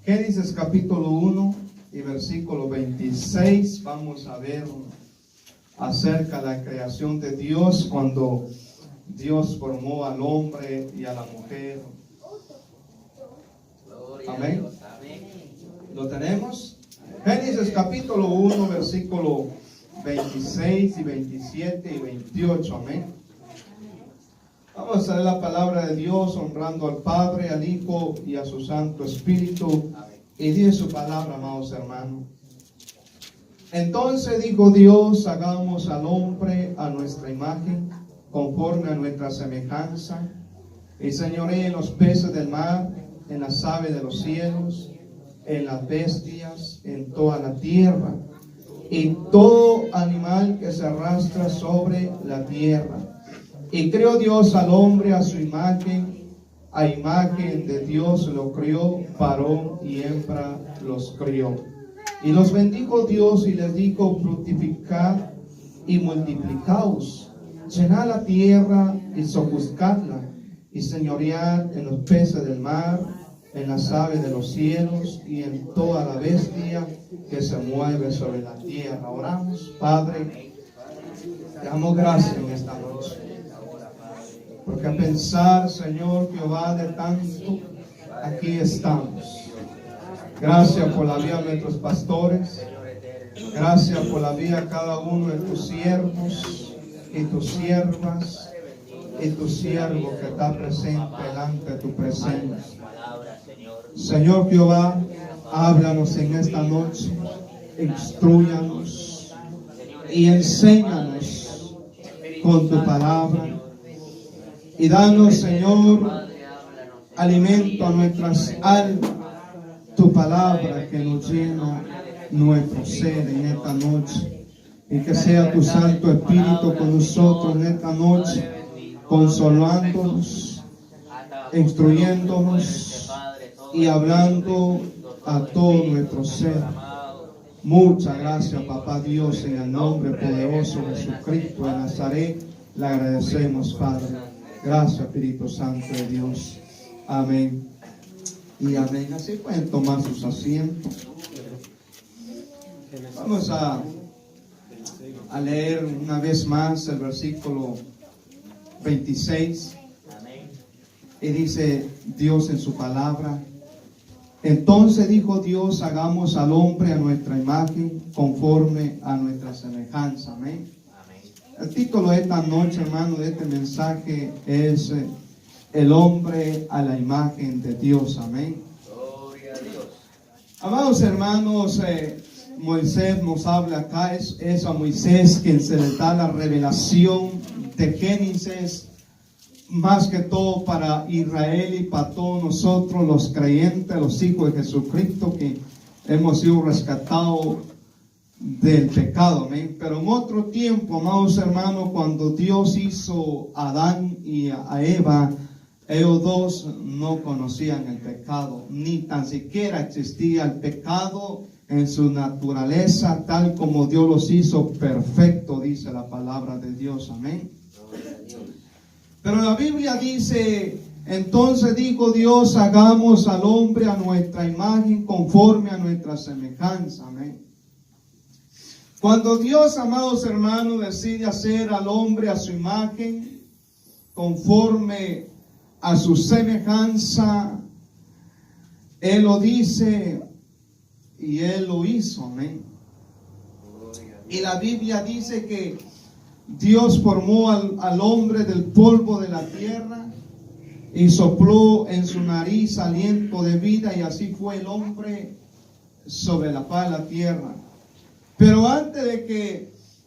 Génesis capítulo 1 y versículo 26. Vamos a ver acerca de la creación de Dios cuando Dios formó al hombre y a la mujer. Amén. ¿Lo tenemos? Génesis capítulo 1, versículo 26 y 27 y 28. Amén. Vamos a leer la palabra de Dios honrando al Padre, al Hijo y a su Santo Espíritu. Y dice su palabra, amados hermanos. Entonces dijo Dios: hagamos al hombre a nuestra imagen, conforme a nuestra semejanza, y señoree en los peces del mar, en las aves de los cielos, en las bestias, en toda la tierra, y todo animal que se arrastra sobre la tierra. Y creó Dios al hombre a su imagen, a imagen de Dios lo crió, varón y hembra los crió. Y los bendijo Dios y les dijo: fructificad y multiplicaos, llenad la tierra y sojuzgadla, y señoread en los peces del mar, en las aves de los cielos y en toda la bestia que se mueve sobre la tierra. Oramos. Padre, te damos gracias en esta noche, porque a pensar, Señor Jehová, de tanto, aquí estamos. Gracias por la vida de nuestros pastores. Gracias por la vida de cada uno de tus siervos y tus siervas y tu siervo que está presente delante de tu presencia. Señor Jehová, háblanos en esta noche, instrúyanos y enséñanos con tu palabra. Y danos, Señor, alimento a nuestras almas, tu palabra que nos llena nuestro ser en esta noche. Y que sea tu Santo Espíritu con nosotros en esta noche, consolándonos, instruyéndonos y hablando a todo nuestro ser. Muchas gracias, Papá Dios, en el nombre poderoso de Jesucristo de Nazaret. Le agradecemos, Padre. Gracias, Espíritu Santo de Dios. Amén y amén. Así pueden tomar sus asientos. Vamos a leer una vez más el versículo 26. Y dice Dios en su palabra: entonces dijo Dios: hagamos al hombre a nuestra imagen, conforme a nuestra semejanza. Amén. El título de esta noche, hermano, de este mensaje es el hombre a la imagen de Dios. Amén. Gloria a Dios. Amados hermanos, Moisés nos habla acá. Es a Moisés quien se le da la revelación de Génesis, más que todo para Israel y para todos nosotros los creyentes, los hijos de Jesucristo, que hemos sido rescatados del pecado. Amén. Pero en otro tiempo, amados hermanos, cuando Dios hizo a Adán y a Eva, ellos dos no conocían el pecado, ni tan siquiera existía el pecado en su naturaleza, tal como Dios los hizo perfecto, dice la palabra de Dios. Amén. Pero la Biblia dice: entonces dijo Dios: hagamos al hombre a nuestra imagen, conforme a nuestra semejanza. Amén. Cuando Dios, amados hermanos, decide hacer al hombre a su imagen, conforme a su semejanza, Él lo dice y Él lo hizo. Amén. Y la Biblia dice que Dios formó al hombre del polvo de la tierra y sopló en su nariz aliento de vida, y así fue el hombre sobre la faz de la tierra. Pero antes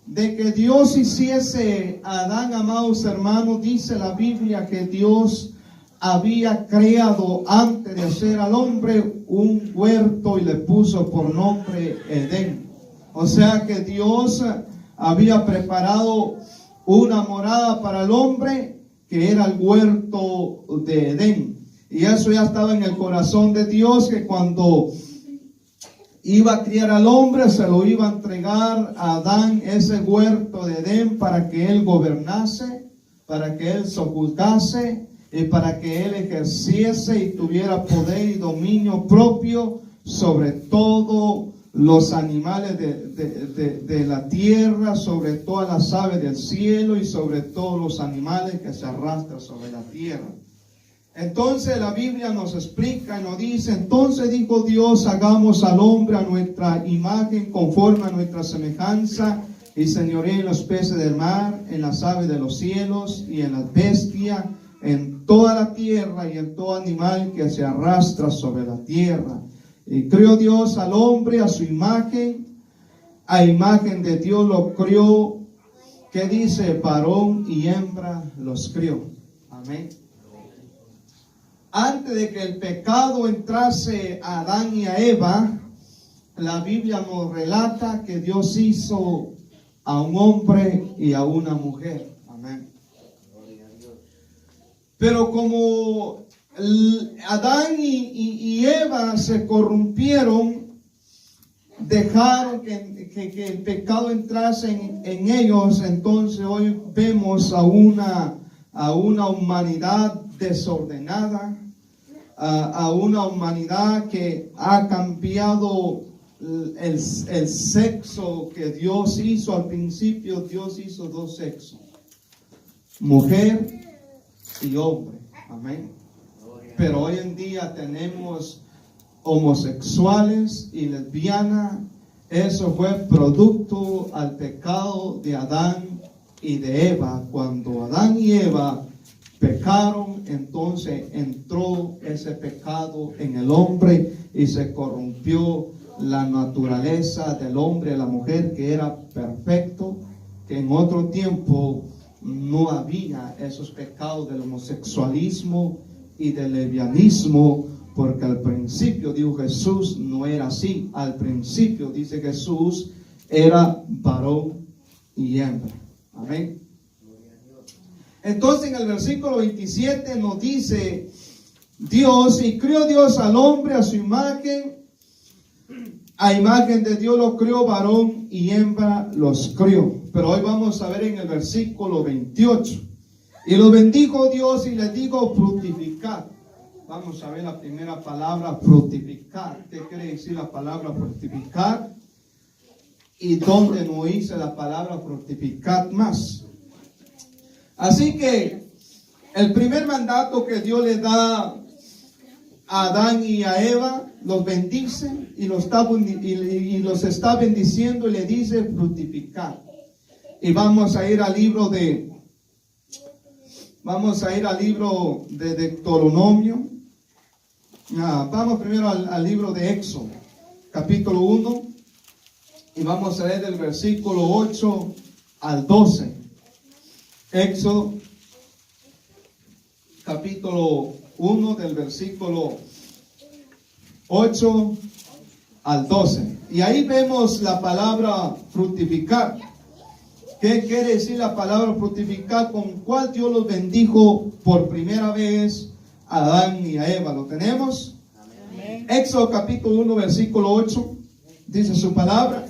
de que Dios hiciese a Adán, amados hermanos, dice la Biblia que Dios había creado, antes de hacer al hombre, un huerto y le puso por nombre Edén. O sea que Dios había preparado una morada para el hombre, que era el huerto de Edén. Y eso ya estaba en el corazón de Dios, que cuando iba a criar al hombre, se lo iba a entregar a Adán, ese huerto de Edén, para que él gobernase, para que él sojuzgase y para que él ejerciese y tuviera poder y dominio propio sobre todo los animales de la tierra, sobre todas las aves del cielo y sobre todos los animales que se arrastran sobre la tierra. Entonces la Biblia nos explica y nos dice, entonces dijo Dios, hagamos al hombre a nuestra imagen, conforme a nuestra semejanza, y señoree en los peces del mar, en las aves de los cielos, y en las bestias, en toda la tierra, y en todo animal que se arrastra sobre la tierra. Y crió Dios al hombre a su imagen, a imagen de Dios lo crió, que dice, varón y hembra los crió. Amén. Antes de que el pecado entrase a Adán y a Eva, la Biblia nos relata que Dios hizo a un hombre y a una mujer. Amén. Pero como Adán y Eva se corrompieron, dejaron que el pecado entrase en ellos, entonces hoy vemos a una humanidad desordenada, a una humanidad que ha cambiado el sexo que Dios hizo. Al principio Dios hizo dos sexos, mujer y hombre. Amén. Pero hoy en día tenemos homosexuales y lesbianas. Eso fue producto al pecado de Adán y de Eva. Cuando Adán y Eva pecaron, entonces entró ese pecado en el hombre y se corrompió la naturaleza del hombre y la mujer, que era perfecto, que en otro tiempo no había esos pecados del homosexualismo y del lesbianismo, porque al principio, dijo Jesús, no era así. Al principio, dice Jesús, era varón y hembra. Amén. Entonces en el versículo 27 nos dice Dios, y crió Dios al hombre a su imagen, a imagen de Dios lo crió, varón y hembra los crió. Pero hoy vamos a ver en el versículo 28. Y los bendijo Dios y les dijo, fructificad. Vamos a ver la primera palabra, fructificar. ¿Qué quiere decir la palabra fructificar? Y dónde no dice la palabra fructificar más. Así que el primer mandato que Dios le da a Adán y a Eva, los bendice y los está bendiciendo y le dice fructificar. Y vamos a ir al libro de Deuteronomio. Vamos primero al libro de Éxodo, capítulo 1, y vamos a leer del versículo 8 al 12. Éxodo, capítulo 1, del versículo 8 al 12. Y ahí vemos la palabra fructificar. ¿Qué quiere decir la palabra fructificar? Con cuál Dios los bendijo por primera vez a Adán y a Eva. ¿Lo tenemos? Amén. Éxodo capítulo 1, versículo 8. Dice su palabra.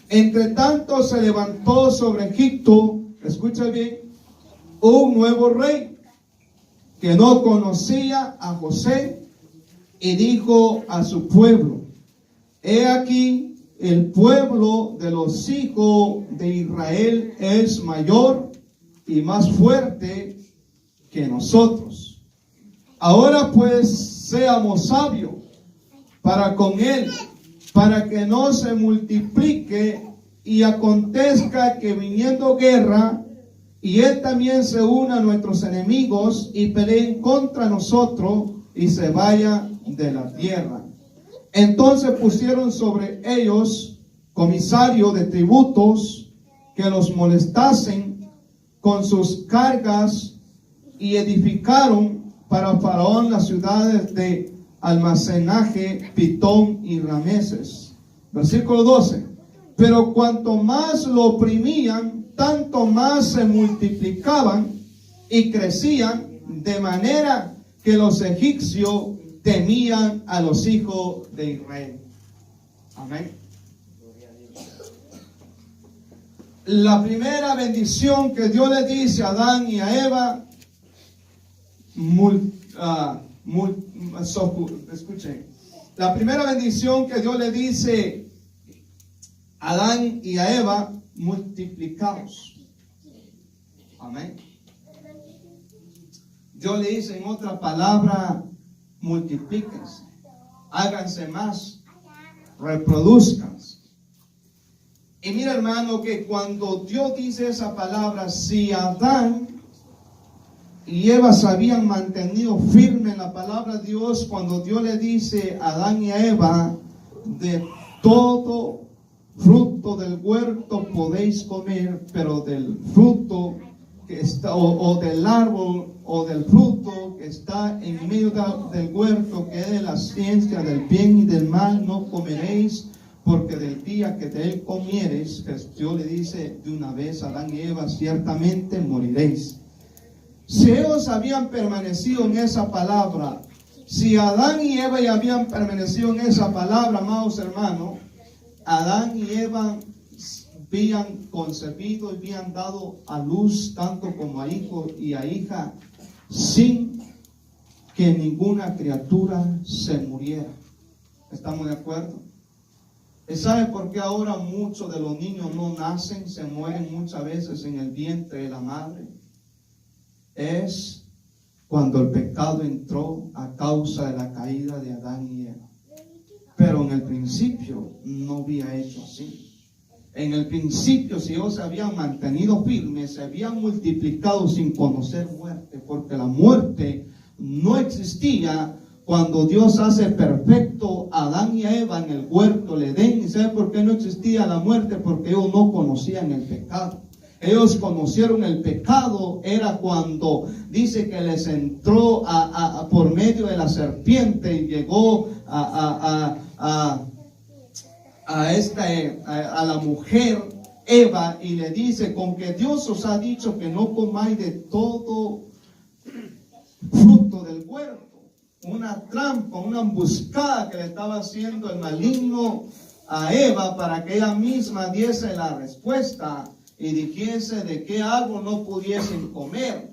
Entre tanto se levantó sobre Egipto, escucha bien, un nuevo rey que no conocía a José, y dijo a su pueblo, he aquí, el pueblo de los hijos de Israel es mayor y más fuerte que nosotros. Ahora pues seamos sabios para con él, para que no se multiplique y acontezca que viniendo guerra, y él también se una a nuestros enemigos y peleen contra nosotros y se vaya de la tierra. Entonces pusieron sobre ellos comisarios de tributos que los molestasen con sus cargas, y edificaron para Faraón las ciudades de almacenaje, Pitón y Rameses. Versículo 12. Pero cuanto más lo oprimían, tanto más se multiplicaban y crecían, de manera que los egipcios temían a los hijos de Israel. Amén. La primera bendición que Dios le dice a Adán y a Eva, escuchen, La primera bendición que Dios le dice a Adán y a Eva: multiplicaos. Amén. Dios le dice en otra palabra: multiplíquense, háganse más, reproduzcanse. Y mira, hermano, que cuando Dios dice esa palabra, si Adán y Eva se habían mantenido firmes en la palabra de Dios, cuando Dios le dice a Adán y a Eva: de todo fruto del huerto podéis comer, pero del fruto que está, o del árbol, o del fruto que está en medio del huerto, que es de la ciencia del bien y del mal, no comeréis, porque del día que de él comiereis, Dios le dice de una vez a Adán y Eva: ciertamente moriréis. Si ellos habían permanecido en esa palabra, si Adán y Eva ya habían permanecido en esa palabra, amados hermanos, Adán y Eva habían concebido y habían dado a luz tanto como a hijo y a hija, sin que ninguna criatura se muriera. ¿Estamos de acuerdo? ¿Y sabe por qué ahora muchos de los niños no nacen, se mueren muchas veces en el vientre de la madre? Es cuando el pecado entró a causa de la caída de Adán y Eva. Pero en el principio no había hecho así. En el principio, si ellos se habían mantenido firmes, se habían multiplicado sin conocer muerte, porque la muerte no existía cuando Dios hace perfecto a Adán y a Eva en el huerto del Edén. ¿Y sabe por qué no existía la muerte? Porque ellos no conocían el pecado. Ellos conocieron el pecado, era cuando dice que les entró por medio de la serpiente y llegó a la mujer Eva y le dice: con que Dios os ha dicho que no comáis de todo fruto del huerto. Una trampa, una emboscada que le estaba haciendo el maligno a Eva para que ella misma diese la respuesta y dijese de qué árbol no pudiesen comer.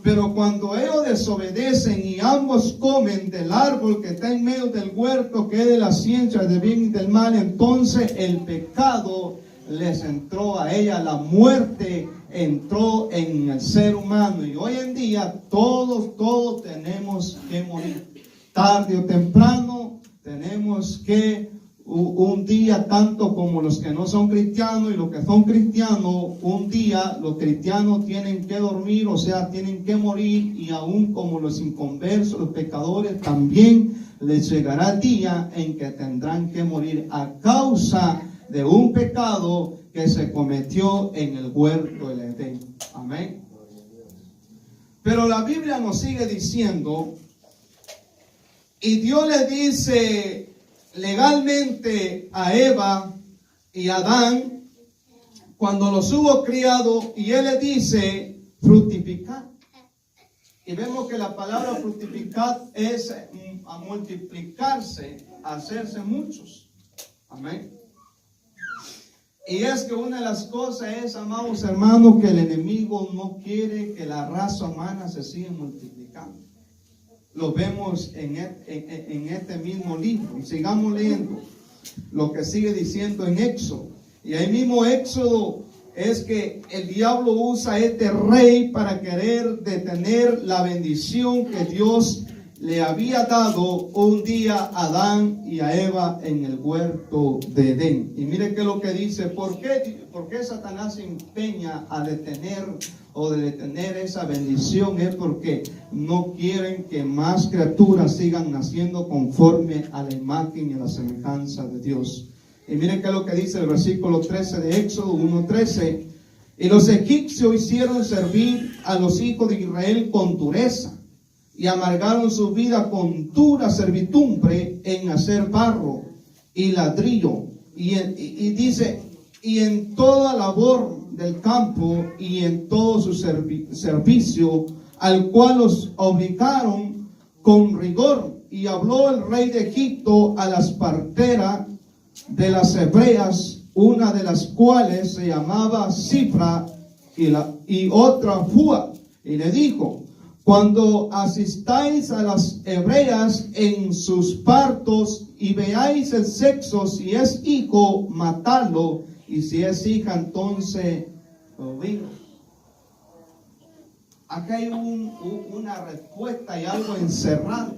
Pero cuando ellos desobedecen y ambos comen del árbol que está en medio del huerto, que es de la ciencia del bien y del mal, entonces el pecado les entró a ella, la muerte entró en el ser humano. Y hoy en día todos tenemos que morir. Tarde o temprano tenemos que, un día, tanto como los que no son cristianos y los que son cristianos, un día los cristianos tienen que dormir, o sea, tienen que morir, y aún como los inconversos, los pecadores, también les llegará el día en que tendrán que morir a causa de un pecado que se cometió en el huerto del Edén. Amén. Pero la Biblia nos sigue diciendo, y Dios le dice legalmente a Eva y a Adán cuando los hubo criado, y él le dice: fructificar. Y vemos que la palabra fructificar es a multiplicarse, a hacerse muchos. Amén. Y es que una de las cosas es, amados hermanos, que el enemigo no quiere que la raza humana se siga multiplicando. Lo vemos en este mismo libro. Sigamos leyendo lo que sigue diciendo en Éxodo. Y ahí mismo Éxodo es que el diablo usa a este rey para querer detener la bendición que Dios le había dado un día a Adán y a Eva en el huerto de Edén. Y mire qué es lo que dice. ¿Por qué Satanás se empeña a detener esa bendición? Es porque no quieren que más criaturas sigan naciendo conforme a la imagen y a la semejanza de Dios. Y miren qué es lo que dice el versículo 13 de Éxodo 1:13. Y los egipcios hicieron servir a los hijos de Israel con dureza, y amargaron su vida con dura servidumbre en hacer barro y ladrillo. Y dice: y en toda labor del campo y en todo su servicio, al cual los obligaron con rigor. Y habló el rey de Egipto a las parteras de las hebreas, una de las cuales se llamaba Cifra y otra Fua, y le dijo: Cuando asistáis a las hebreas en sus partos y veáis el sexo, si es hijo, matadlo, y si es hija, entonces obligo. Acá hay una respuesta y algo encerrado.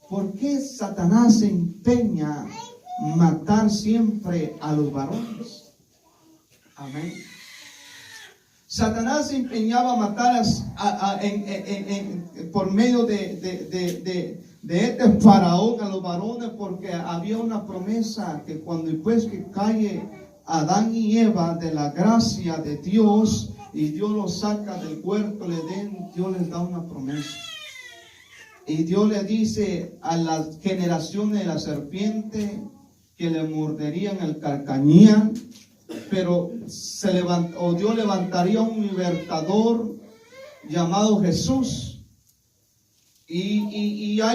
¿Por qué Satanás se empeña en matar siempre a los varones? Amén. Satanás se empeñaba a matar por medio de este faraón a los varones, porque había una promesa que cuando después que cae Adán y Eva de la gracia de Dios y Dios los saca del huerto del Edén, Dios les da una promesa. Y Dios le dice a las generaciones de la serpiente que le morderían el carcañal, pero Dios levantaría un libertador llamado Jesús. Y ya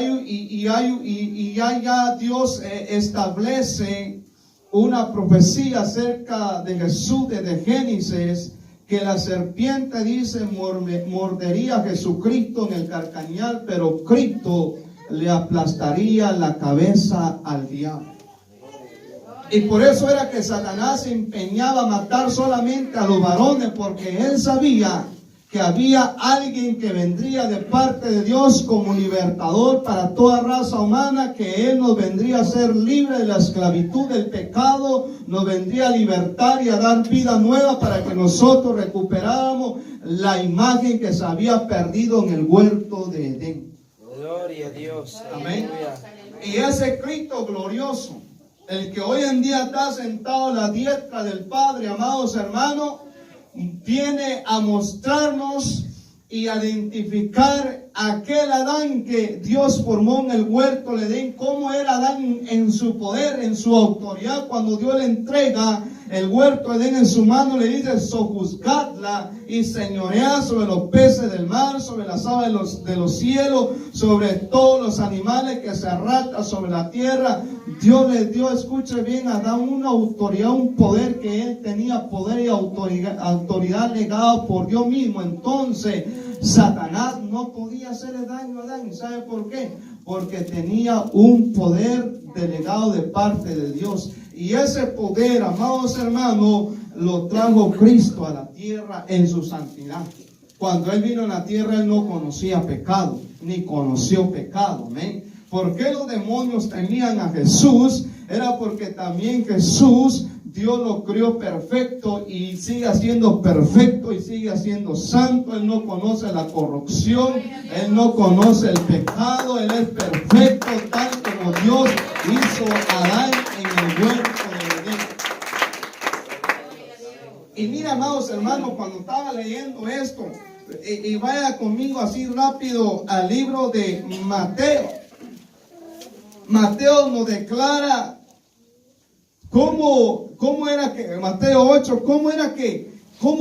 Dios establece una profecía acerca de Jesús desde Génesis, que la serpiente dice mordería a Jesucristo en el carcañal, pero Cristo le aplastaría la cabeza al diablo. Y por eso era que Satanás se empeñaba a matar solamente a los varones, porque él sabía que había alguien que vendría de parte de Dios como libertador para toda raza humana, que él nos vendría a ser libre de la esclavitud del pecado, nos vendría a libertar y a dar vida nueva para que nosotros recuperáramos la imagen que se había perdido en el huerto de Edén. Gloria a Dios. Amén. Y ese Cristo glorioso, el que hoy en día está sentado a la diestra del Padre, amados hermanos, viene a mostrarnos y a identificar aquel Adán que Dios formó en el huerto de Edén, cómo era Adán en su poder, en su autoridad. Cuando Dios le entrega el huerto de Edén en su mano, le dice: sojuzgadla y señoread sobre los peces del mar, sobre las aves de los cielos, sobre todos los animales que se arrastran sobre la tierra. Dios le dio, escuche bien, a Adán una autoridad, un poder que él tenía, poder y autoridad legado por Dios mismo. Entonces Satanás no podía hacerle daño a Adán. ¿Sabe por qué? Porque tenía un poder delegado de parte de Dios. Y ese poder, amados hermanos, lo trajo Cristo a la tierra en su santidad. Cuando Él vino a la tierra, Él no conocía pecado, ni conoció pecado. ¿Amén? ¿Por qué los demonios temían a Jesús? Era porque también Jesús, Dios lo crió perfecto y sigue siendo perfecto y sigue siendo santo. Él no conoce la corrupción, Él no conoce el pecado, Él es perfecto tal como Dios hizo a Adán en el huerto de Edén. Y mira, amados hermanos, cuando estaba leyendo esto, y vaya conmigo así rápido al libro de Mateo. Mateo nos declara cómo era que, Mateo 8, cómo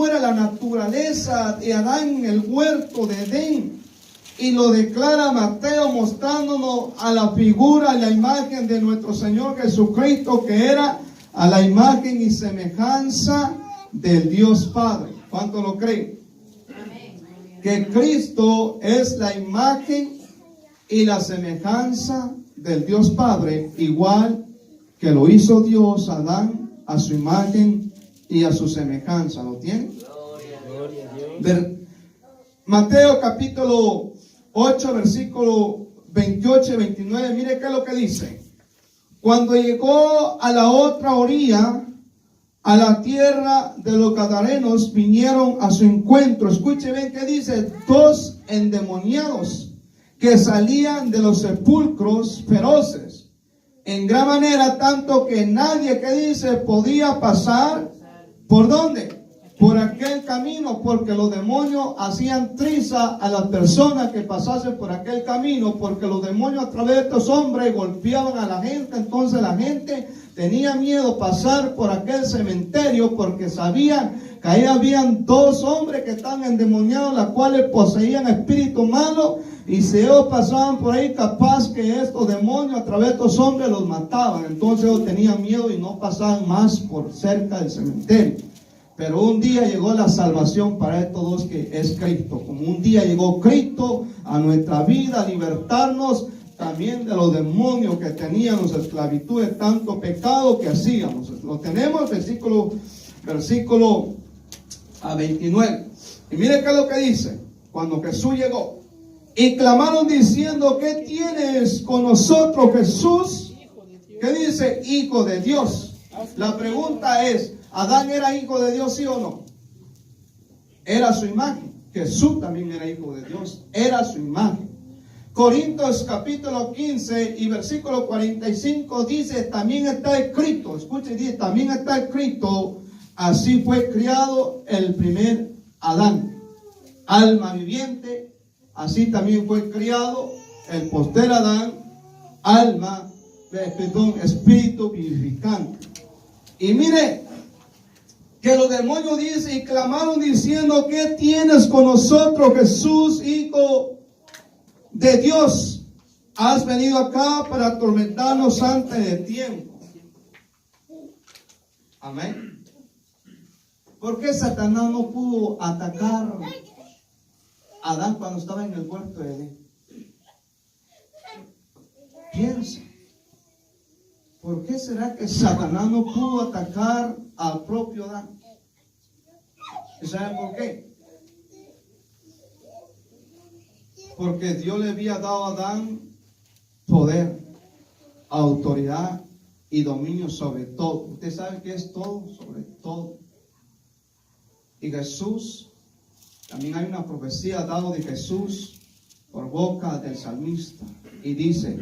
era la naturaleza de Adán en el huerto de Edén. Y lo declara Mateo mostrándonos a la figura y la imagen de nuestro Señor Jesucristo, que era a la imagen y semejanza del Dios Padre. ¿Cuánto lo creen? Que Cristo es la imagen y la semejanza del Dios Padre, igual que lo hizo Dios a Adán a su imagen y a su semejanza. ¿Lo tienen? Gloria a Dios. Mateo capítulo 8, versículo 28 y 29. Mire qué es lo que dice. Cuando llegó a la otra orilla, a la tierra de los Gadarenos, vinieron a su encuentro. Escuche bien qué dice: dos endemoniados que salían de los sepulcros feroces, en gran manera, tanto que nadie, que dice, podía pasar. ¿Por dónde? Por aquel camino, porque los demonios hacían triza a las personas que pasasen por aquel camino, porque los demonios a través de estos hombres golpeaban a la gente. Entonces la gente tenía miedo pasar por aquel cementerio, porque sabían que ahí habían dos hombres que estaban endemoniados, las cuales poseían espíritus malos, y si ellos pasaban por ahí, capaz que estos demonios a través de estos hombres los mataban. Entonces ellos tenían miedo y no pasaban más por cerca del cementerio. Pero un día llegó la salvación para estos dos, que es Cristo. Como un día llegó Cristo a nuestra vida a libertarnos también de los demonios que teníamos, esclavitud de tanto pecado que hacíamos. Lo tenemos, versículo 29. Y mire qué es lo que dice. Cuando Jesús llegó, y clamaron diciendo: ¿qué tienes con nosotros, Jesús? ¿Qué dice? Hijo de Dios. La pregunta es: ¿Adán era hijo de Dios, sí o no? Era su imagen. Jesús también era hijo de Dios. Era su imagen. Corintios capítulo 15 y versículo 45 dice: también está escrito, escuche, dice, también está escrito: así fue criado el primer Adán, alma viviente. Así también fue criado el postrer Adán, espíritu vivificante. Y mire que los demonios dicen y clamaron diciendo: ¿qué tienes con nosotros, Jesús, hijo de Dios? Has venido acá para atormentarnos antes de tiempo. Amén. ¿Por qué Satanás no pudo atacar a Adán cuando estaba en el huerto de Edén? Piensa. ¿Por qué será que Satanás no pudo atacar al propio Adán? ¿Y saben por qué? Porque Dios le había dado a Adán poder, autoridad y dominio sobre todo. Usted sabe que es todo, sobre todo. Y Jesús, también hay una profecía dada de Jesús por boca del salmista. Y dice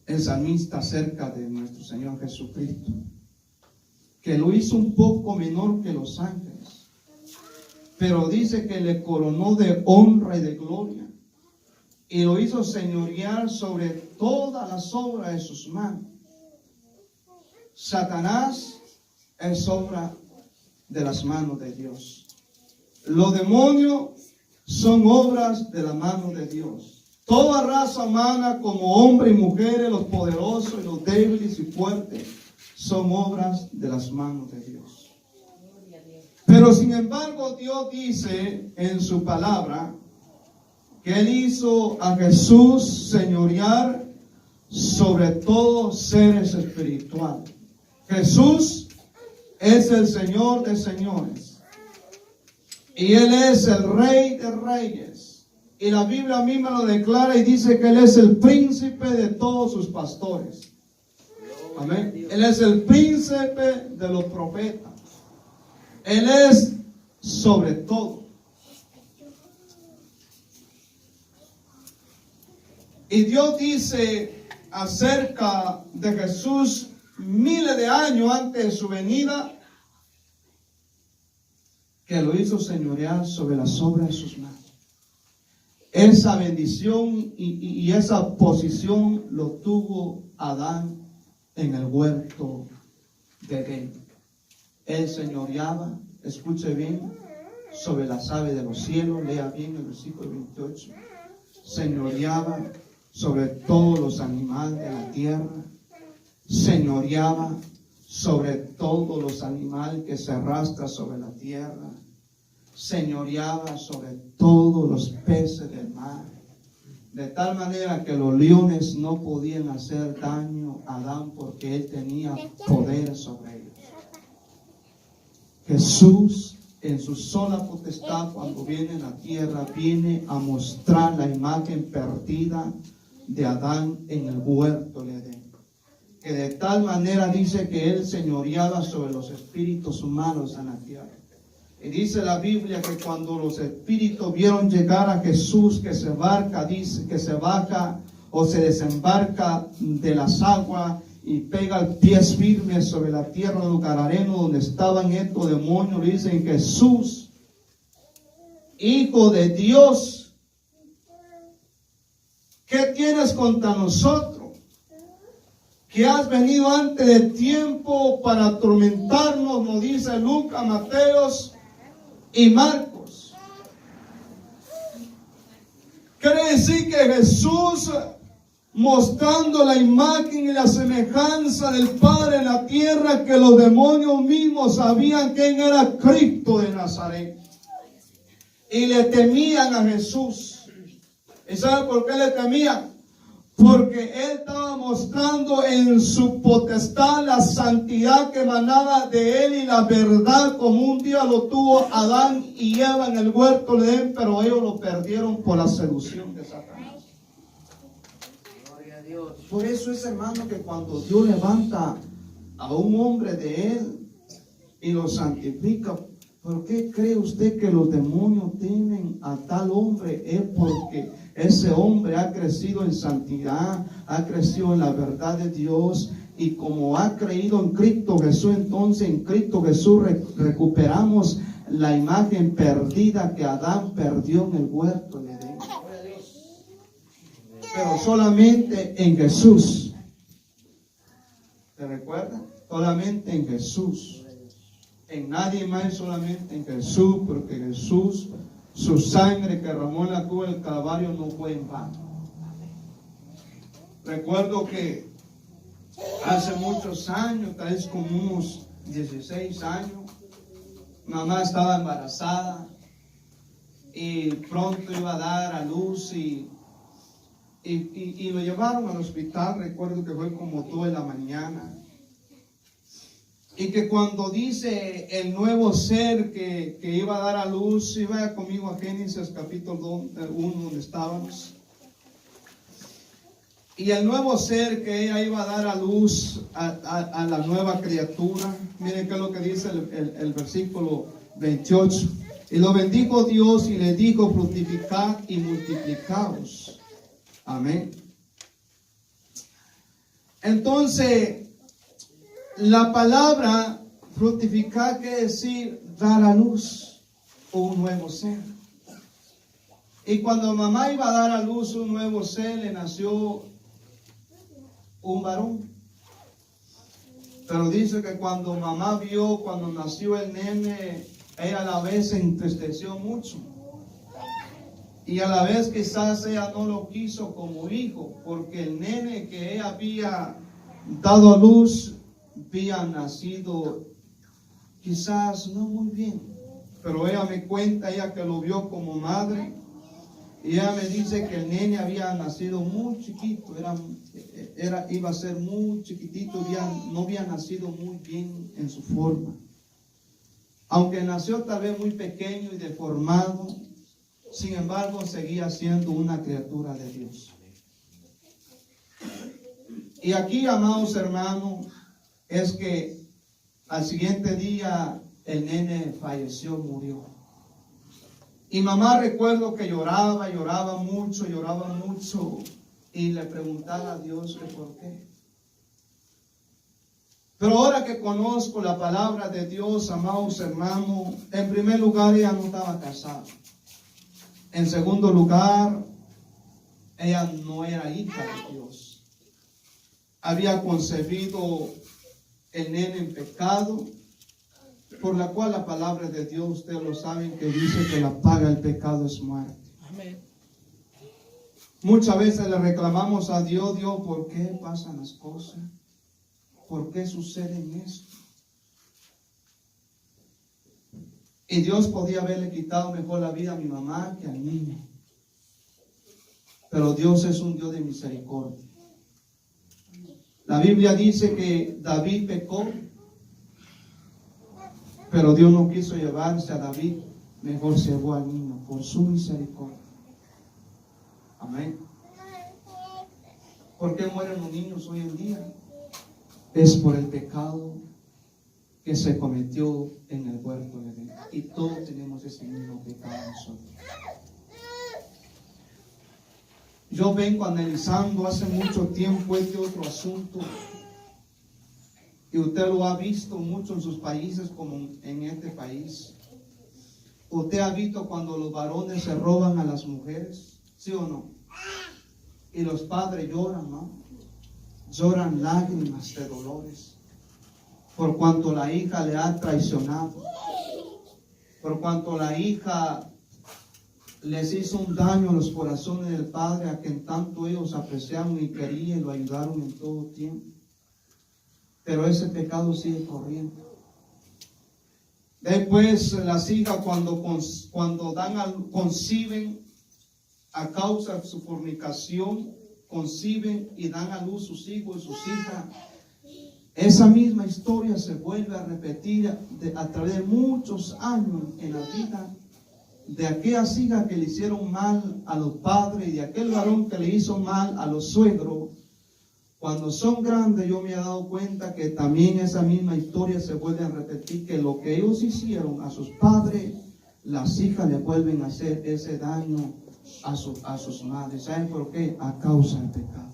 el salmista acerca de nuestro Señor Jesucristo, que lo hizo un poco menor que los ángeles, pero dice que le coronó de honra y de gloria, y lo hizo señorear sobre todas las obras de sus manos. Satanás es obra de las manos de Dios. Los demonios son obras de la mano de Dios. Toda raza humana, como hombres y mujeres, los poderosos y los débiles y fuertes, son obras de las manos de Dios. Pero sin embargo, Dios dice en su palabra que Él hizo a Jesús señorear sobre todos seres espirituales. Jesús es el Señor de señores. Y Él es el Rey de reyes. Y la Biblia misma lo declara y dice que Él es el príncipe de todos sus pastores. Amén. Él es el príncipe de los profetas. Él es sobre todo. Y Dios dice acerca de Jesús miles de años antes de su venida, que lo hizo señorear sobre las obras de sus manos. Esa bendición y esa posición lo tuvo Adán en el huerto de Edén. Él señoreaba, escuche bien, sobre las aves de los cielos, lea bien el versículo 28. Señoreaba sobre todos los animales de la tierra. Señoreaba sobre todos los animales que se arrastran sobre la tierra. Señoreaba sobre todos los peces del mar, de tal manera que los leones no podían hacer daño a Adán porque él tenía poder sobre ellos. Jesús, en su sola potestad, cuando viene a la tierra, viene a mostrar la imagen perdida de Adán en el huerto de Edén. Que de tal manera dice que él señoreaba sobre los espíritus humanos en la tierra. Y dice la Biblia que cuando los espíritus vieron llegar a Jesús, que se baja o se desembarca de las aguas y pega el pies firmes sobre la tierra de los gadarenos donde estaban estos demonios, le dicen: Jesús, Hijo de Dios, ¿qué tienes contra nosotros? Que has venido antes de tiempo para atormentarnos, nos dice Lucas, Mateos y Marcos. Quiere decir que Jesús mostrando la imagen y la semejanza del Padre en la tierra, que los demonios mismos sabían quién era Cristo de Nazaret. Y le temían a Jesús. ¿Y sabe por qué le temían? Porque Él estaba mostrando en su potestad la santidad que emanaba de Él y la verdad, como un día lo tuvo Adán y Eva en el huerto de Edén, pero ellos lo perdieron por la seducción de Satanás. Gloria a Dios. Por eso es, hermano, que cuando Dios levanta a un hombre de Él y lo santifica, ¿por qué cree usted que los demonios tienen a tal hombre? Es porque ese hombre ha crecido en santidad, ha crecido en la verdad de Dios, y como ha creído en Cristo Jesús, entonces en Cristo Jesús recuperamos la imagen perdida que Adán perdió en el huerto de Edén. Pero solamente en Jesús. ¿Se recuerda? Solamente en Jesús. En nadie más, solamente en Jesús, porque Jesús, su sangre que derramó en la cruz del Calvario no fue en vano. Recuerdo que hace muchos años, tal vez como unos 16 años, mamá estaba embarazada y pronto iba a dar a luz y lo llevaron al hospital. Recuerdo que fue como 2 de la mañana. Y que cuando dice el nuevo ser que iba a dar a luz, y vaya conmigo a Génesis capítulo 1 donde estábamos. Y el nuevo ser que ella iba a dar a luz a la nueva criatura. Miren qué es lo que dice el versículo 28. Y lo bendijo Dios y le dijo: fructificad y multiplicaos. Amén. Entonces, la palabra fructificar quiere decir dar a luz un nuevo ser. Y cuando mamá iba a dar a luz un nuevo ser, le nació un varón. Pero dice que cuando mamá vio, cuando nació el nene, ella a la vez se entristeció mucho. Y a la vez quizás ella no lo quiso como hijo, porque el nene que ella había dado a luz había nacido quizás no muy bien. Pero ella me cuenta, ella que lo vio como madre, y ella me dice que el nene había nacido muy chiquito, iba a ser muy chiquitito, no había nacido muy bien en su forma. Aunque nació tal vez muy pequeño y deformado, sin embargo seguía siendo una criatura de Dios. Y aquí, amados hermanos, es que al siguiente día el nene falleció, murió. Y mamá, recuerdo que lloraba mucho, y le preguntaba a Dios que por qué. Pero ahora que conozco la palabra de Dios, amados hermanos, en primer lugar ella no estaba casada. En segundo lugar, ella no era hija de Dios. Había concebido el nene en pecado, por la cual la palabra de Dios, ustedes lo saben, que dice que la paga del pecado es muerte. Amén. Muchas veces le reclamamos a Dios: Dios, ¿por qué pasan las cosas? ¿Por qué suceden esto? Y Dios podía haberle quitado mejor la vida a mi mamá que al niño. Pero Dios es un Dios de misericordia. La Biblia dice que David pecó, pero Dios no quiso llevarse a David, mejor se llevó al niño por su misericordia. Amén. ¿Por qué mueren los niños hoy en día? Es por el pecado que se cometió en el huerto de Edén. Y todos tenemos ese mismo pecado nosotros. Yo vengo analizando hace mucho tiempo este otro asunto, y usted lo ha visto mucho en sus países como en este país. Usted ha visto cuando los varones se roban a las mujeres, ¿sí o no? Y los padres lloran, ¿no? Lloran lágrimas de dolores por cuanto la hija le ha traicionado, por cuanto la hija les hizo un daño a los corazones del Padre, a quien tanto ellos apreciaron y querían y lo ayudaron en todo tiempo. Pero ese pecado sigue corriendo. Después las hijas cuando conciben a causa de su fornicación, conciben y dan a luz sus hijos y sus hijas. Esa misma historia se vuelve a repetir a través de muchos años en la vida de aquellas hijas que le hicieron mal a los padres y de aquel varón que le hizo mal a los suegros. Cuando son grandes, yo me he dado cuenta que también esa misma historia se vuelve a repetir, que lo que ellos hicieron a sus padres, las hijas le vuelven a hacer ese daño a sus madres. ¿Saben por qué? A causa del pecado.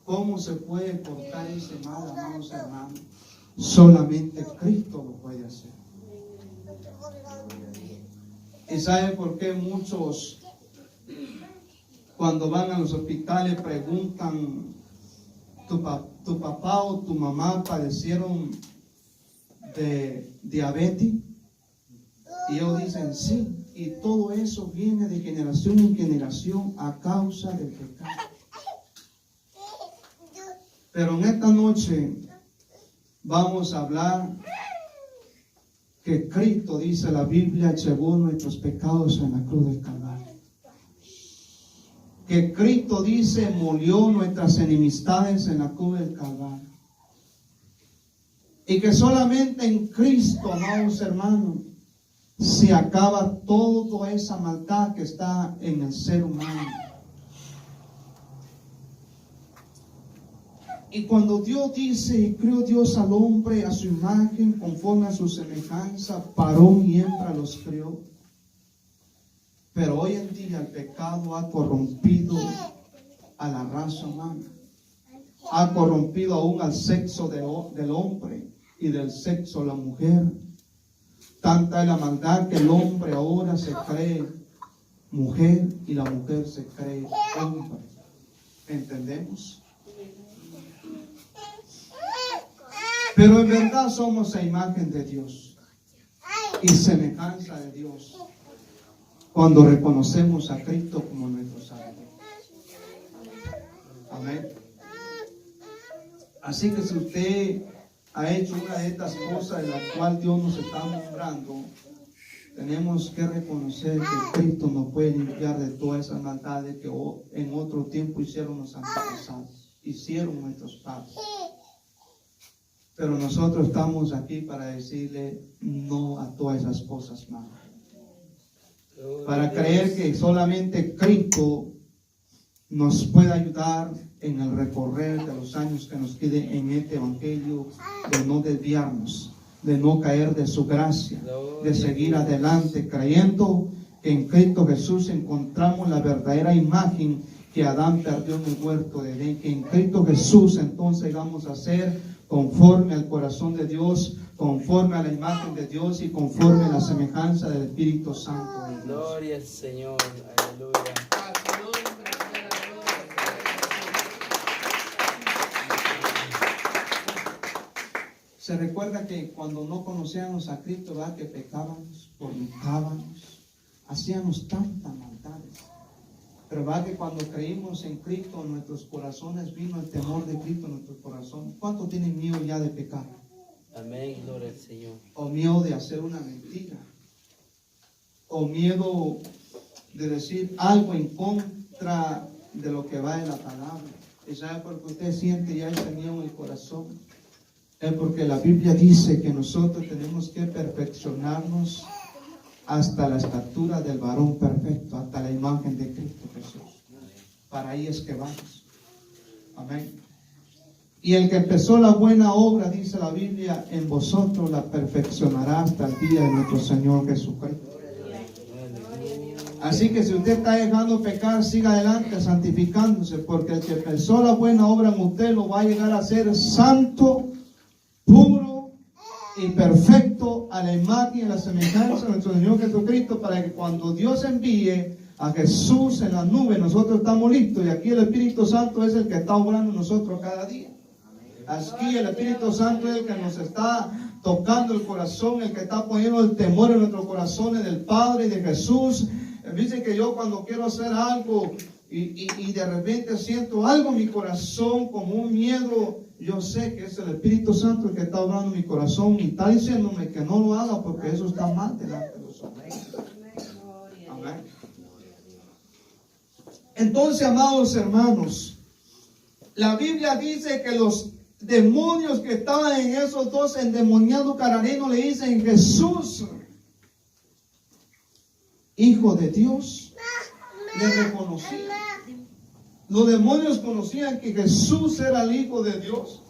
¿Cómo se puede cortar ese mal, amados hermanos? Solamente Cristo lo puede hacer. ¿Y saben por qué muchos, cuando van a los hospitales, preguntan, ¿tu papá o tu mamá padecieron de diabetes? Y ellos dicen sí. Y todo eso viene de generación en generación a causa del pecado. Pero en esta noche vamos a hablar que Cristo, dice la Biblia, llevó nuestros pecados en la cruz del Calvario. Que Cristo, dice, molió nuestras enemistades en la cruz del Calvario. Y que solamente en Cristo, amados hermanos, se acaba toda esa maldad que está en el ser humano. Y cuando Dios dice, y creó Dios al hombre a su imagen, conforme a su semejanza, varón y hembra los creó. Pero hoy en día el pecado ha corrompido a la raza humana. Ha corrompido aún al sexo del hombre y del sexo de la mujer. Tanta es la maldad que el hombre ahora se cree mujer y la mujer se cree hombre. ¿Entendemos? Pero en verdad somos la imagen de Dios y semejanza de Dios cuando reconocemos a Cristo como nuestro Salvador. Amén. Así que si usted ha hecho una de estas cosas en la cual Dios nos está nombrando, tenemos que reconocer que Cristo nos puede limpiar de todas esas maldades que en otro tiempo hicieron los antepasados, hicieron nuestros padres. Pero nosotros estamos aquí para decirle no a todas esas cosas malas. Para creer que solamente Cristo nos puede ayudar en el recorrer de los años que nos queden en este evangelio, de no desviarnos, de no caer de su gracia, de seguir adelante creyendo que en Cristo Jesús encontramos la verdadera imagen que Adán perdió en el huerto de Edén, que en Cristo Jesús entonces vamos a ser conforme al corazón de Dios, conforme a la imagen de Dios y conforme a la semejanza del Espíritu Santo de Dios. Gloria al Señor, aleluya. Se recuerda que cuando no conocíamos a Cristo, ¿verdad? Que pecábamos, fornicábamos, hacíamos tantas maldades. Pero va que cuando creímos en Cristo, en nuestros corazones vino el temor de Cristo en nuestros corazones. ¿Cuántos tienen miedo ya de pecar? Amén, gloria al Señor. O miedo de hacer una mentira. O miedo de decir algo en contra de lo que va en la palabra. ¿Y sabe por qué usted siente ya ese miedo en el corazón? Es porque la Biblia dice que nosotros tenemos que perfeccionarnos hasta la estatura del varón perfecto, hasta la imagen de Cristo Jesús. Para ahí es que vamos. Amén. Y el que empezó la buena obra, dice la Biblia, en vosotros la perfeccionará hasta el día de nuestro Señor Jesucristo. Así que si usted está dejando pecar, siga adelante santificándose, porque el que empezó la buena obra en usted lo va a llegar a ser santo, puro y perfecto a la imagen y a la semejanza de nuestro Señor Jesucristo, para que cuando Dios envíe a Jesús en la nube, nosotros estamos listos, y aquí el Espíritu Santo es el que está obrando en nosotros cada día. Aquí el Espíritu Santo es el que nos está tocando el corazón, el que está poniendo el temor en nuestros corazones del Padre y de Jesús. Dice que yo cuando quiero hacer algo y de repente siento algo en mi corazón como un miedo, yo sé que es el Espíritu Santo el que está hablando en mi corazón y está diciéndome que no lo haga porque eso está mal delante de los hombres. Amén. Entonces, amados hermanos, la Biblia dice que los demonios que estaban en esos dos endemoniados cananeos le dicen: Jesús, Hijo de Dios. Le reconocían. Los demonios conocían que Jesús era el Hijo de Dios.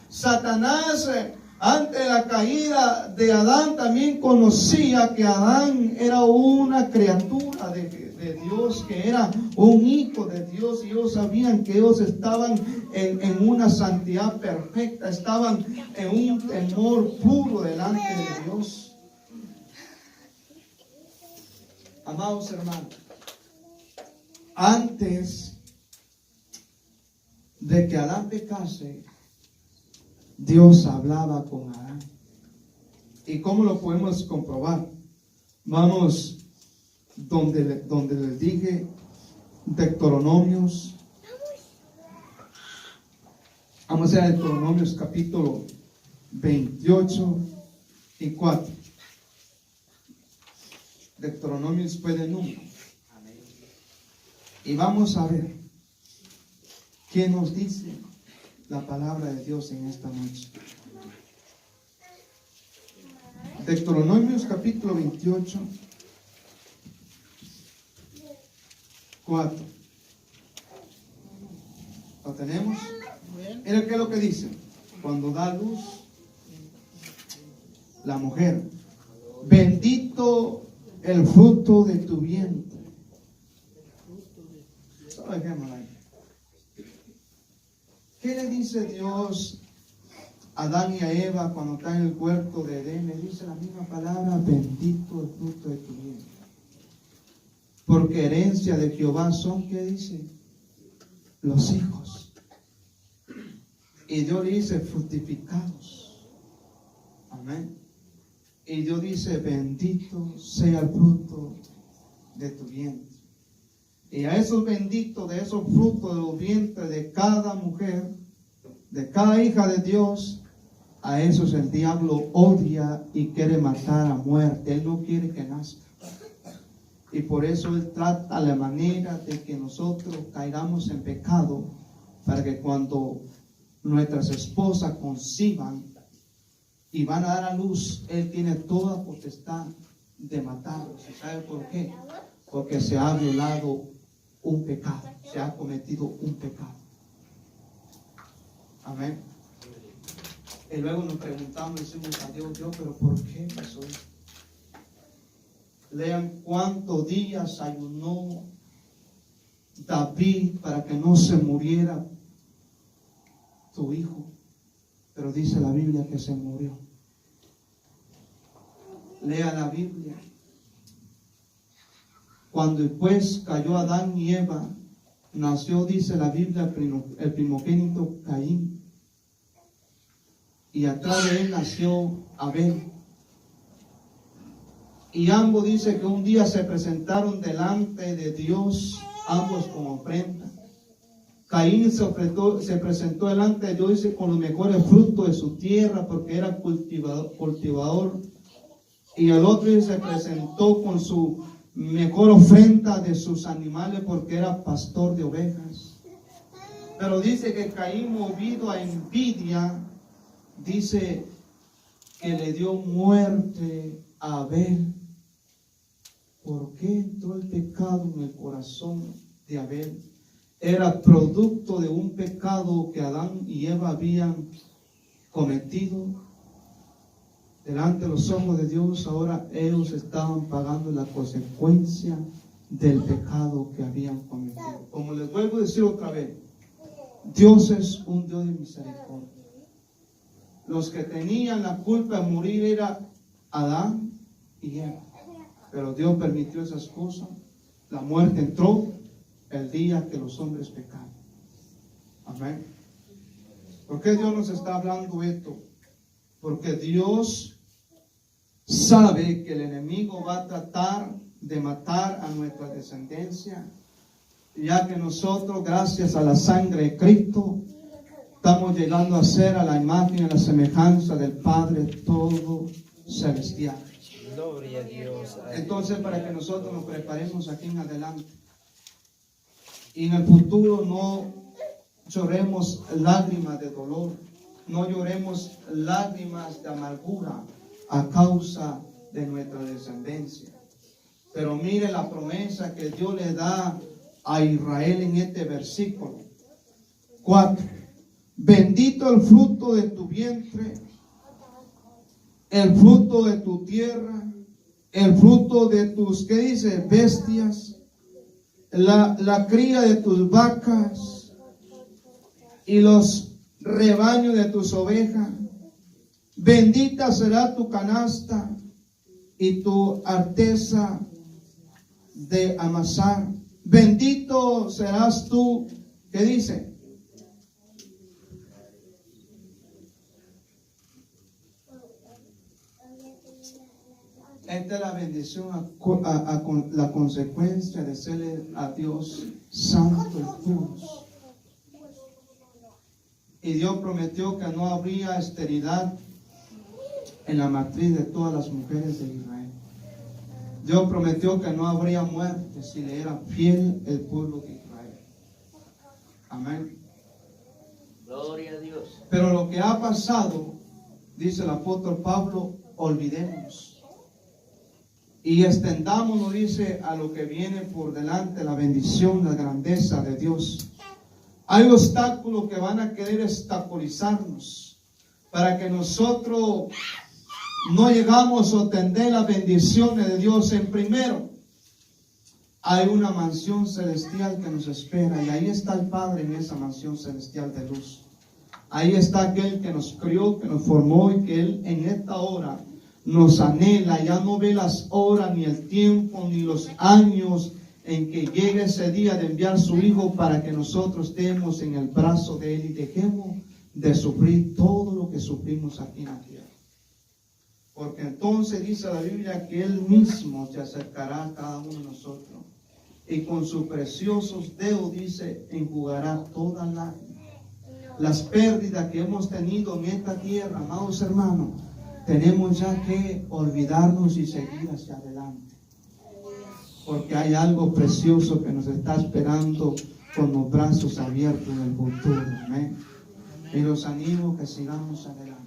Satanás, ante la caída de Adán, también conocía que Adán era una criatura de Dios, que era un hijo de Dios, y ellos sabían que ellos estaban en una santidad perfecta, estaban en un temor puro delante de Dios. Amados hermanos, antes de que Adán pecase, Dios hablaba con Adán. ¿Y cómo lo podemos comprobar? Vamos donde les dije, Deuteronomios. Vamos a Deuteronomios capítulo 28 y 4. Deuteronomio después de Números. Y vamos a ver qué nos dice la palabra de Dios en esta noche. Deuteronomios capítulo 28, 4. ¿Lo tenemos? Mira qué es lo que dice. Cuando da luz la mujer, bendito el fruto de tu vientre. Solo dejémoslo ahí. ¿Qué le dice Dios a Adán y a Eva cuando están en el huerto de Edén? Le dice la misma palabra: bendito el fruto de tu vientre. Porque herencia de Jehová son, ¿qué dice? Los hijos. Y Dios le dice: fructificados. Amén. Y Dios dice: bendito sea el fruto de tu vientre. Y a esos benditos, de esos frutos de los vientres de cada mujer, de cada hija de Dios, a esos el diablo odia y quiere matar a muerte. Él no quiere que nazca. Y por eso Él trata la manera de que nosotros caigamos en pecado, para que cuando nuestras esposas conciban y van a dar a luz, Él tiene toda potestad de matarlos. ¿Y sabe por qué? Porque se ha violado un pecado, se ha cometido un pecado. Amén. Y luego nos preguntamos, decimos a Dios: Dios, pero ¿por qué pasó esto? Lean cuántos días ayunó David para que no se muriera tu hijo, pero dice la Biblia que se murió. Lea la Biblia. Cuando después cayó Adán y Eva, nació, dice la Biblia, el primogénito Caín. Y atrás de él nació Abel. Y ambos, dice que un día se presentaron delante de Dios, ambos con ofrenda. Caín se presentó delante de Dios, dice, con los mejores frutos de su tierra, porque era cultivador. Y el otro, dice, se presentó con su mejor ofrenda de sus animales, porque era pastor de ovejas. Pero dice que Caín, movido a envidia, dice que le dio muerte a Abel. ¿Por qué entró el pecado en el corazón de Abel? Era producto de un pecado que Adán y Eva habían cometido delante de los ojos de Dios. Ahora ellos estaban pagando la consecuencia del pecado que habían cometido. Como les vuelvo a decir otra vez, Dios es un Dios de misericordia. Los que tenían la culpa de morir era Adán y Eva. Pero Dios permitió esas cosas. La muerte entró el día que los hombres pecaron. Amén. ¿Por qué Dios nos está hablando esto? Porque Dios sabe que el enemigo va a tratar de matar a nuestra descendencia, ya que nosotros, gracias a la sangre de Cristo, estamos llegando a ser a la imagen y a la semejanza del Padre todo celestial. Gloria a Dios. Entonces, para que nosotros nos preparemos aquí en adelante y en el futuro no lloremos lágrimas de dolor, no lloremos lágrimas de amargura a causa de nuestra descendencia. Pero mire la promesa que Dios le da a Israel en este versículo 4. Bendito el fruto de tu vientre, el fruto de tu tierra, el fruto de tus, ¿qué dice? Bestias, la cría de tus vacas y los rebaños de tus ovejas. Bendita será tu canasta y tu arteza de amasar. Bendito serás tú, ¿qué dice? Esta es la bendición, la consecuencia de serle a Dios santo y puros. Y Dios prometió que no habría esterilidad en la matriz de todas las mujeres de Israel. Dios prometió que no habría muerte si le era fiel el pueblo de Israel. Amén. Gloria a Dios. Pero lo que ha pasado, dice el apóstol Pablo, olvidemos. Y extendámonos, dice, a lo que viene por delante, la bendición, la grandeza de Dios. Hay obstáculos que van a querer obstaculizarnos para que nosotros no llegamos a obtener las bendiciones de Dios. En primero, hay una mansión celestial que nos espera y ahí está el Padre en esa mansión celestial de luz. Ahí está aquel que nos crió, que nos formó y que Él en esta hora nos anhela. Ya no ve las horas, ni el tiempo, ni los años en que llegue ese día de enviar su Hijo para que nosotros estemos en el brazo de Él y dejemos de sufrir todo lo que sufrimos aquí en la tierra. Porque entonces dice la Biblia que Él mismo se acercará a cada uno de nosotros y con sus preciosos dedos, dice, enjugará todas las pérdidas que hemos tenido en esta tierra. Amados hermanos, tenemos ya que olvidarnos y seguir hacia adelante, porque hay algo precioso que nos está esperando con los brazos abiertos en el futuro. Amén. Y los animo que sigamos adelante.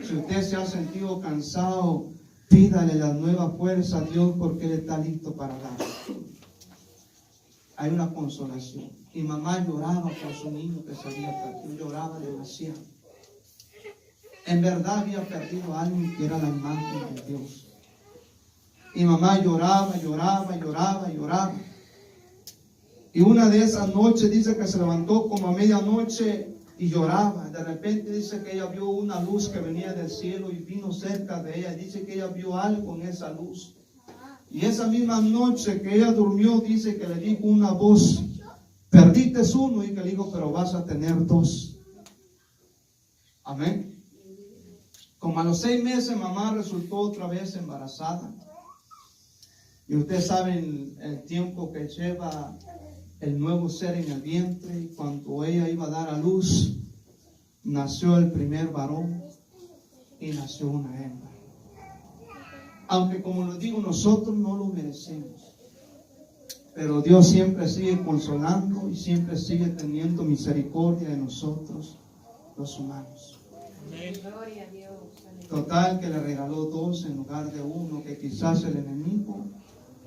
Si usted se ha sentido cansado, pídale la nueva fuerza a Dios, porque Él está listo para dar. Hay una consolación. Y mamá lloraba por su niño que se había perdido, lloraba demasiado. En verdad había perdido a alguien que era la imagen de Dios. Y mamá lloraba. Y una de esas noches dice que se levantó como a medianoche y lloraba. De repente dice que ella vio una luz que venía del cielo y vino cerca de ella. Dice que ella vio algo en esa luz. Y esa misma noche que ella durmió, dice que le dijo una voz: perdiste uno, y que le dijo, pero vas a tener dos. Amén. Como a los 6 meses, mamá resultó otra vez embarazada. Y ustedes saben el tiempo que lleva el nuevo ser en el vientre. Y cuando ella iba a dar a luz, nació el primer varón y nació una hembra. Aunque, como les digo, nosotros no lo merecemos, pero Dios siempre sigue consolando y siempre sigue teniendo misericordia de nosotros, los humanos. Gloria a Dios. Total, que le regaló 2 en lugar de 1, que quizás el enemigo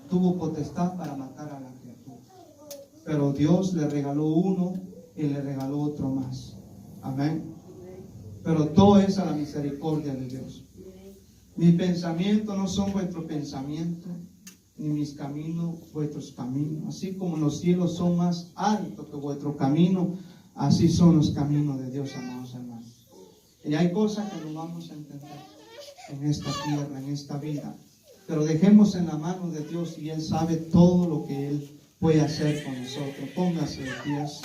tuvo potestad para matar a la criatura. Pero Dios le regaló 1 y le regaló otro más. Amén. Pero todo es a la misericordia de Dios. Mis pensamientos no son vuestros pensamientos, ni mis caminos vuestros caminos. Así como los cielos son más altos que vuestro camino, así son los caminos de Dios, amados hermanos. Y hay cosas que no vamos a entender en esta tierra, en esta vida, pero dejemos en la mano de Dios y Él sabe todo lo que Él puede hacer con nosotros. Póngase de pies.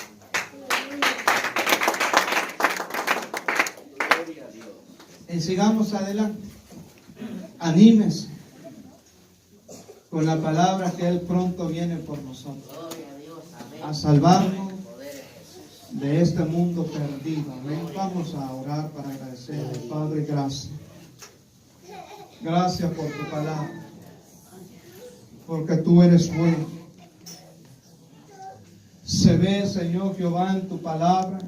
Y sigamos adelante. Anímese con la palabra que Él pronto viene por nosotros. Gloria a Dios. Amén. A salvarnos Poder de Jesús. de este mundo perdido. Amén. Vamos a orar para agradecer al Padre. Gracias. Gracias por tu palabra. Porque tú eres bueno. Se ve, Señor Jehová, en tu palabra